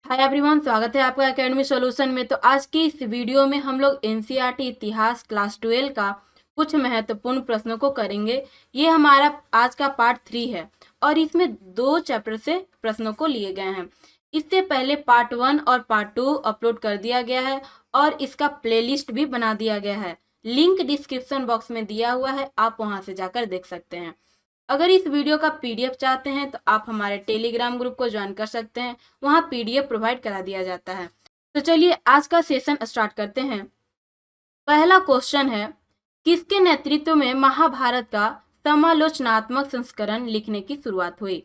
Hi everyone, स्वागत है आपका एकेडमी सॉल्यूशन में। तो आज की इस वीडियो में हम लोग एनसीईआरटी इतिहास क्लास 12 का कुछ महत्वपूर्ण प्रश्नों को करेंगे। ये हमारा आज का पार्ट 3 है और इसमें 2 चैप्टर से प्रश्नों को लिए गए हैं। इससे पहले पार्ट 1 और पार्ट 2 अपलोड कर दिया गया है और इसका प्लेलिस्ट भी बना दिया गया है। लिंक डिस्क्रिप्शन बॉक्स में दिया हुआ है, आप वहां से जाकर देख सकते हैं। अगर इस वीडियो का पीडीएफ चाहते हैं तो आप हमारे टेलीग्राम ग्रुप को ज्वाइन कर सकते हैं, वहां पीडीएफ प्रोवाइड करा दिया जाता है। तो चलिए आज का सेशन स्टार्ट करते हैं। पहला क्वेश्चन है, किसके नेतृत्व में महाभारत का समालोचनात्मक संस्करण लिखने की शुरुआत हुई?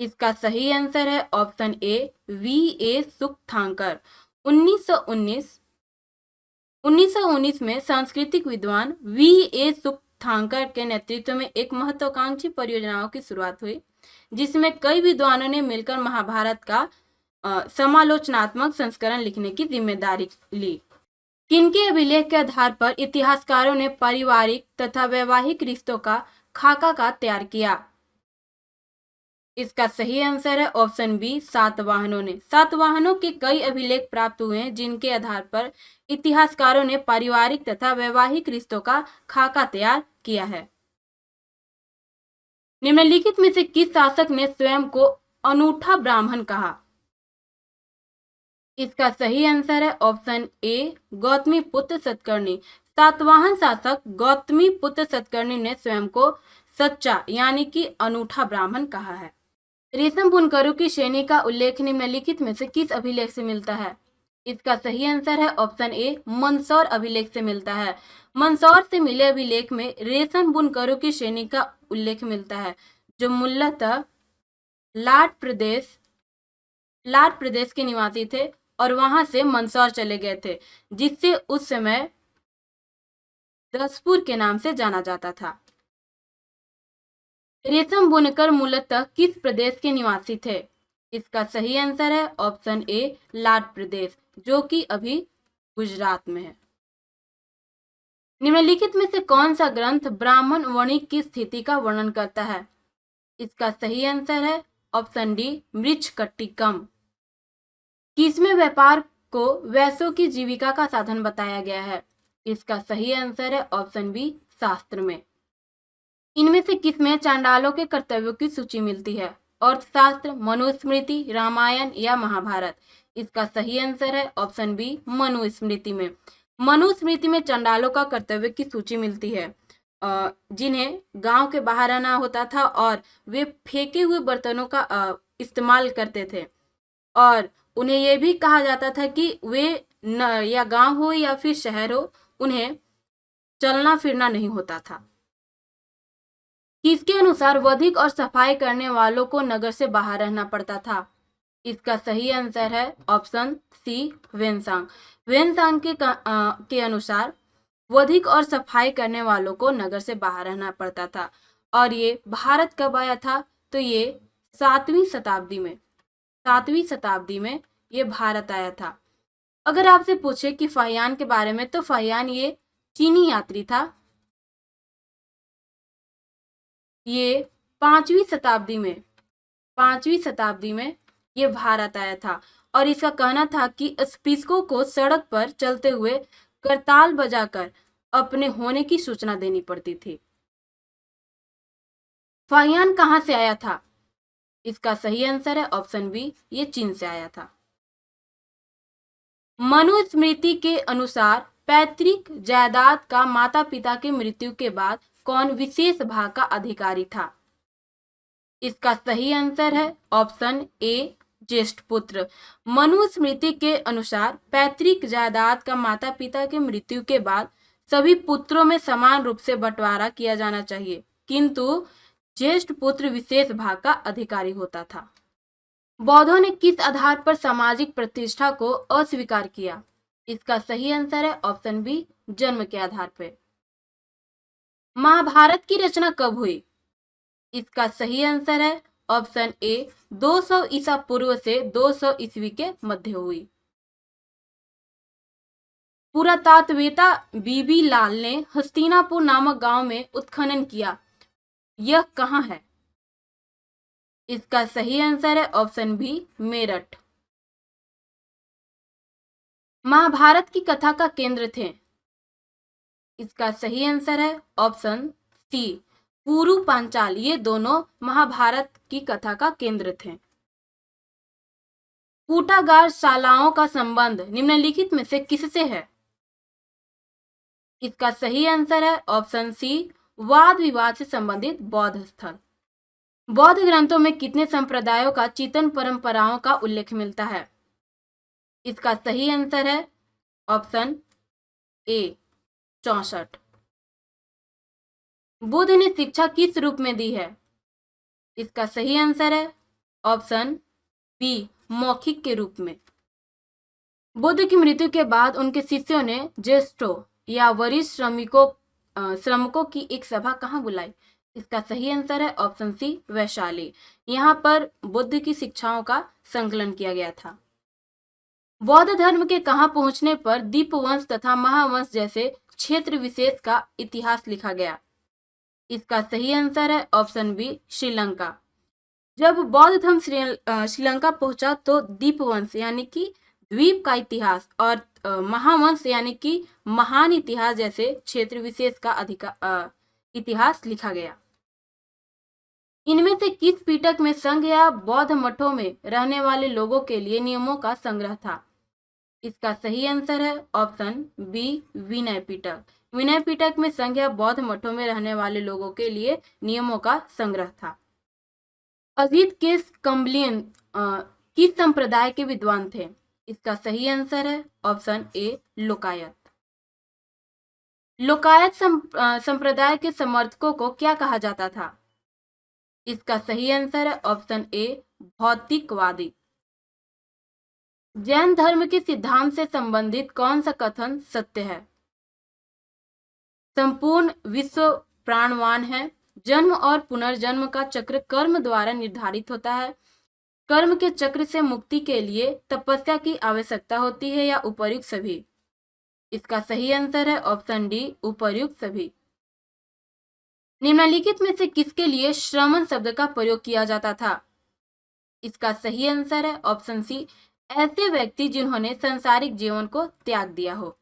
इसका सही आंसर है ऑप्शन ए, वी.ए. सुकथांकर। 1919 में सांस्कृतिक विद्वान वी.ए. सुकथांकर के नेतृत्व में एक महत्वाकांक्षी परियोजनाओं की शुरुआत हुई, जिसमें कई विद्वानों ने मिलकर महाभारत का समालोचनात्मक संस्करण लिखने की जिम्मेदारी ली। किनके अभिलेख के आधार पर इतिहासकारों ने पारिवारिक तथा वैवाहिक रिश्तों का खाका का तैयार किया? इसका सही आंसर है ऑप्शन बी, सातवाहनों ने। सातवाहनों के कई अभिलेख प्राप्त हुए हैं, जिनके आधार पर इतिहासकारों ने पारिवारिक तथा वैवाहिक रिश्तों का खाका तैयार किया है। निम्नलिखित में से किस शासक ने स्वयं को अनूठा ब्राह्मण कहा? इसका सही आंसर है ऑप्शन ए, गौतमीपुत्र सतकर्णी। सातवाहन शासक गौतमीपुत्र सतकर्णी ने स्वयं को सच्चा यानी कि अनूठा ब्राह्मण कहा है। रेशम बुनकरों की श्रेणी का उल्लेख निम्नलिखित में से किस अभिलेख से मिलता है? इसका सही आंसर है ऑप्शन ए, मंदसौर अभिलेख से मिलता है। मंदसौर से मिले अभिलेख में रेशम बुनकरों की श्रेणी का उल्लेख मिलता है, जो मूलतः लाट प्रदेश के निवासी थे और वहां से मंदसौर चले गए थे, जिससे उस समय दसपुर के नाम से जाना जाता था। रेशम बुनकर मूलतः किस प्रदेश के निवासी थे? इसका सही आंसर है ऑप्शन ए, लाट प्रदेश, जो कि अभी गुजरात में है। निम्नलिखित में से कौन सा ग्रंथ ब्राह्मण वणिक की स्थिति का वर्णन करता है? इसका सही आंसर है ऑप्शन डी, मृच्छकटिकम। किसमें व्यापार को वैश्यों की जीविका का साधन बताया गया है? इसका सही आंसर है ऑप्शन बी, शास्त्र में। इनमें से किसमें चांडालों के कर्तव्यों की सूची मिलती है? अर्थशास्त्र, मनुस्मृति, रामायण या महाभारत? इसका सही आंसर है ऑप्शन बी, मनुस्मृति में। मनुस्मृति में चांडालों का कर्तव्य की सूची मिलती है, जिन्हें गांव के बाहर आना होता था और वे फेंके हुए बर्तनों का इस्तेमाल करते थे, और उन्हें यह भी कहा जाता था कि वे या गांव हो या फिर शहर हो, उन्हें चलना फिरना नहीं होता था। किसके अनुसार वधिक और सफाई करने वालों को नगर से बाहर रहना पड़ता था? इसका सही आंसर है ऑप्शन सी, वेनसांग। वेनसांग के अनुसार वधिक और सफाई करने वालों को नगर से बाहर रहना पड़ता था, और ये भारत कब आया था? तो ये 7वीं शताब्दी में ये भारत आया था। अगर आपसे पूछे कि फाहियान के बारे में, तो फाहियान ये चीनी यात्री था। ये 5वीं शताब्दी में ये भारत आया था, और इसका कहना था कि स्पीकों को सड़क पर चलते हुए करताल बजाकर अपने होने की सूचना देनी पड़ती थी। फाहियान कहां से आया था? इसका सही आंसर है ऑप्शन बी, ये चीन से आया था। मनुस्मृति के अनुसार पैतृक जायदाद का माता पिता की मृत्यु के बाद कौन विशेष भाग का अधिकारी था? इसका सही आंसर है ऑप्शन ए, ज्येष्ठ पुत्र। मनुस्मृति के अनुसार पैतृक जायदाद का माता पिता की मृत्यु के बाद सभी पुत्रों में समान रूप से बंटवारा किया जाना चाहिए, किंतु ज्येष्ठ पुत्र विशेष भाग का अधिकारी होता था। बौद्धों ने किस आधार पर सामाजिक प्रतिष्ठा को अस्वीकार किया? इसका सही आंसर है ऑप्शन बी, जन्म के आधार पर। महाभारत की रचना कब हुई? इसका सही आंसर है ऑप्शन ए, 200 ईसा पूर्व से 200 ईस्वी के मध्य हुई। पुरातत्ववेत्ता बीबी लाल ने हस्तिनापुर नामक गांव में उत्खनन किया, यह कहाँ है? इसका सही आंसर है ऑप्शन बी मेरठ। महाभारत की कथा का केंद्र थे। इसका सही आंसर है ऑप्शन सी कुरु पांचाल। ये दोनों महाभारत की कथा का केंद्र थे। कूटागार शालाओं का संबंध निम्नलिखित में से किससे है? इसका सही आंसर है ऑप्शन सी वाद विवाद से संबंधित बौद्ध स्थल। बौद्ध ग्रंथों में कितने संप्रदायों का चिंतन परंपराओं का उल्लेख मिलता है? इसका सही आंसर है ऑप्शन ए 64। बुद्ध ने शिक्षा किस रूप में दी है? इसका सही आंसर है ऑप्शन बी मौखिक के रूप में। बुद्ध की मृत्यु के बाद उनके शिष्यों ने ज्येष्ठों या वरिष्ठ श्रमिकों की एक सभा कहाँ बुलाई? इसका सही आंसर है ऑप्शन सी वैशाली। यहाँ पर बुद्ध की शिक्षाओं का संकलन किया गया था। बौद्ध धर्म के कहाँ पहुंचने पर दीपवंश तथा महावंश जैसे क्षेत्र विशेष का इतिहास लिखा गया? इसका सही आंसर है ऑप्शन बी श्रीलंका। जब बौद्ध धर्म श्रीलंका पहुंचा तो दीपवंश यानी कि द्वीप का इतिहास और महावंश यानी कि महान इतिहास जैसे क्षेत्र विशेष का इतिहास लिखा गया। इनमें से किस पिटक में संघ या बौद्ध मठों में रहने वाले लोगों के लिए नियमों का संग्रह था? इसका सही आंसर है ऑप्शन बी विनय पिटक। विनय पिटक में संघ या बौद्ध मठों में रहने वाले लोगों के लिए नियमों का संग्रह था। अजीत केस कंबलियन किस संप्रदाय के विद्वान थे? इसका सही आंसर है ऑप्शन ए लोकायत। लोकायत संप्रदाय के समर्थकों को क्या कहा जाता था? इसका सही आंसर है ऑप्शन ए भौतिकवादी। जैन धर्म के सिद्धांत से संबंधित कौन सा कथन सत्य है? संपूर्ण विश्व प्राणवान है। जन्म और पुनर्जन्म का चक्र कर्म द्वारा निर्धारित होता है। कर्म के चक्र से मुक्ति के लिए तपस्या की आवश्यकता होती है या उपर्युक्त सभी? इसका सही आंसर है ऑप्शन डी उपर्युक्त सभी। निम्नलिखित में से किसके लिए श्रमण शब्द का प्रयोग किया जाता था? इसका सही आंसर है ऑप्शन सी ऐसे व्यक्ति जिन्होंने सांसारिक जीवन को त्याग दिया हो।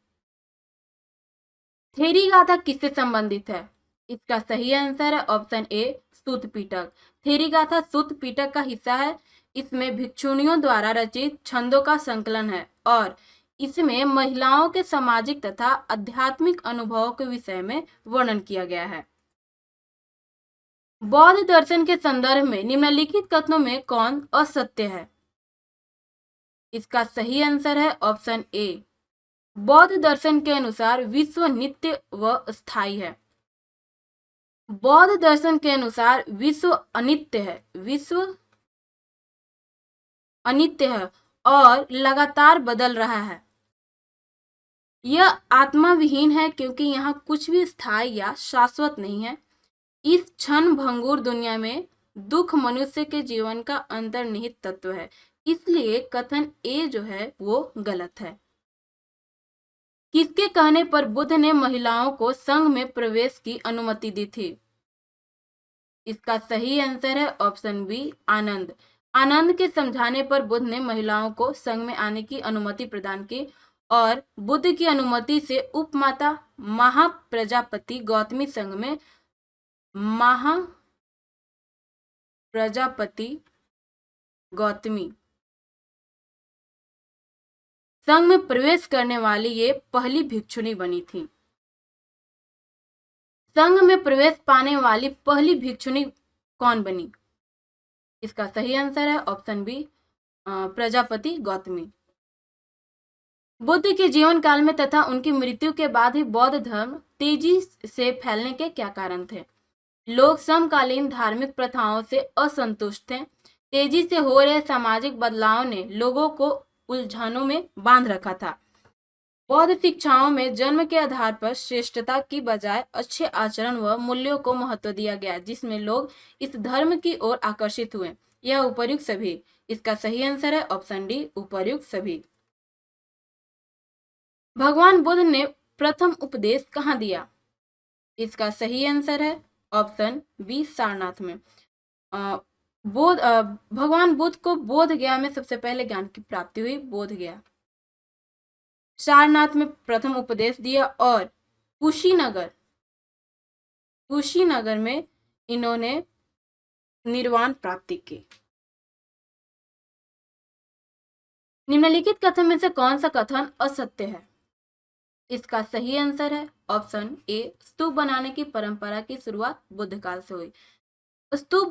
थेरी गाथा किससे संबंधित है? इसका सही आंसर है ऑप्शन ए सूत पिटक। थेरी गाथा सूत पिटक का हिस्सा है। इसमें भिक्षुणियों द्वारा रचित छंदों का संकलन है और इसमें महिलाओं के सामाजिक तथा आध्यात्मिक अनुभवों के विषय में वर्णन किया गया है। बौद्ध दर्शन के संदर्भ में निम्नलिखित कथनों में कौन असत्य है? इसका सही आंसर है ऑप्शन ए बौद्ध दर्शन के अनुसार विश्व नित्य व स्थायी है। बौद्ध दर्शन के अनुसार विश्व अनित्य है। विश्व अनित्य है और लगातार बदल रहा है। यह आत्मा विहीन है क्योंकि यहाँ कुछ भी स्थायी या शाश्वत नहीं है। इस क्षण भंगुर दुनिया में दुख मनुष्य के जीवन का अंतर्निहित तत्व है। इसलिए कथन ए जो है वो गलत है। किसके कहने पर बुद्ध ने महिलाओं को संघ में प्रवेश की अनुमति दी थी? इसका सही आंसर है ऑप्शन बी आनंद। आनंद के समझाने पर बुद्ध ने महिलाओं को संघ में आने की अनुमति प्रदान की और बुद्ध की अनुमति से उपमाता महाप्रजापति गौतमी संघ में महाप्रजापति गौतमी संघ में प्रवेश करने वाली ये पहली भिक्षुणी बनी थी। संघ में प्रवेश पाने वाली पहली भिक्षुणी कौन बनी? इसका सही आंसर है ऑप्शन बी प्रजापति गौतमी। बुद्ध के जीवन काल में तथा उनकी मृत्यु के बाद ही बौद्ध धर्म तेजी से फैलने के क्या कारण थे? लोग समकालीन धार्मिक प्रथाओं से असंतुष्ट थे। तेजी से हो रहे सामाजिक बदलाव ने लोगों को उलझनों में बांध रखा था। बौद्ध शिक्षाओं में जन्म के आधार पर श्रेष्ठता की बजाय अच्छे आचरण व मूल्यों को महत्व दिया गया, जिसमें लोग इस धर्म की ओर आकर्षित हुए। यह उपर्युक्त सभी। इसका सही आंसर है ऑप्शन डी उपर्युक्त सभी। भगवान बुद्ध ने प्रथम उपदेश कहाँ दिया? इसका सही आंसर है ऑप्शन बी सारनाथ में। भगवान बुद्ध को बोध गया में सबसे पहले ज्ञान की प्राप्ति हुई, बोध गया। सारनाथ में प्रथम उपदेश दिया और कुशीनगर में इन्होंने निर्वाण प्राप्ति की। निम्नलिखित कथन में से कौन सा कथन असत्य है? इसका सही आंसर है ऑप्शन ए, स्तूप बनाने की परंपरा की शुरुआत बुद्ध काल से हुई। स्तूप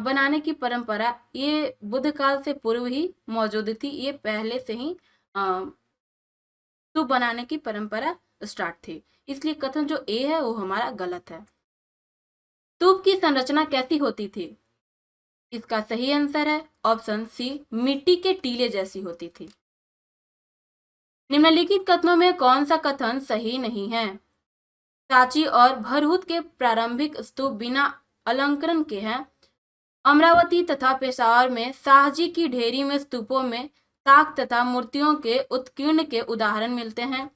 बनाने की परंपरा ये बुद्ध काल से पूर्व ही मौजूद थी, ये पहले से ही स्तूप बनाने की परंपरा स्टार्ट थी, इसलिए कथन जो ए है वो हमारा गलत है। स्तूप की संरचना कैसी होती थी? इसका सही आंसर है ऑप्शन सी, मिट्टी के टीले जैसी होती थी। निम्नलिखित कथनों में कौन सा कथन सही नहीं है? सांची और भरहुत के प्रारंभिक स्तूप बिना अलंकरण के हैं। अमरावती तथा पेशावर में शाहजी की ढेरी में स्तूपों में ताक तथा मूर्तियों के उत्कीर्ण के उदाहरण मिलते हैं।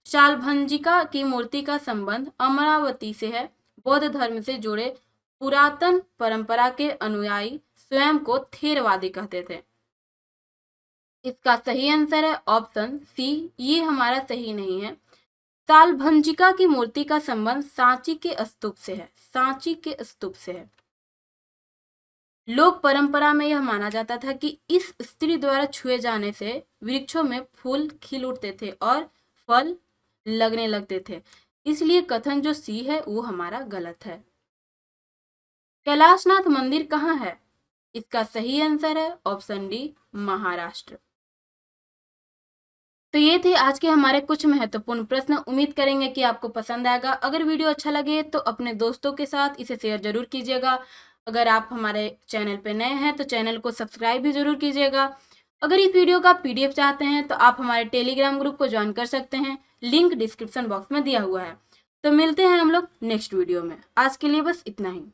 शालभंजिका की मूर्ति का संबंध अमरावती से है। बौद्ध धर्म से जुड़े पुरातन परंपरा के अनुयायी स्वयं को थेरवादी कहते थे। इसका सही आंसर है ऑप्शन सी, ये हमारा सही नहीं है। शालभंजिका की मूर्ति का संबंध सांची के स्तूप से है, सांची के स्तूप से है। लोक परंपरा में यह माना जाता था कि इस स्त्री द्वारा छुए जाने से वृक्षों में फूल खिल उठते थे और फल लगने लगते थे, इसलिए कथन जो सी है वो हमारा गलत है। कैलाशनाथ मंदिर कहाँ है? इसका सही आंसर है ऑप्शन डी, महाराष्ट्र। तो ये थे आज के हमारे कुछ महत्वपूर्ण प्रश्न। उम्मीद करेंगे कि आपको पसंद आएगा। अगर वीडियो अच्छा लगे तो अपने दोस्तों के साथ इसे शेयर जरूर कीजिएगा। अगर आप हमारे चैनल पे नए हैं तो चैनल को सब्सक्राइब भी जरूर कीजिएगा। अगर इस वीडियो का PDF चाहते हैं तो आप हमारे टेलीग्राम ग्रुप को ज्वाइन कर सकते हैं, लिंक डिस्क्रिप्शन बॉक्स में दिया हुआ है। तो मिलते हैं हम लोग नेक्स्ट वीडियो में। आज के लिए बस इतना ही।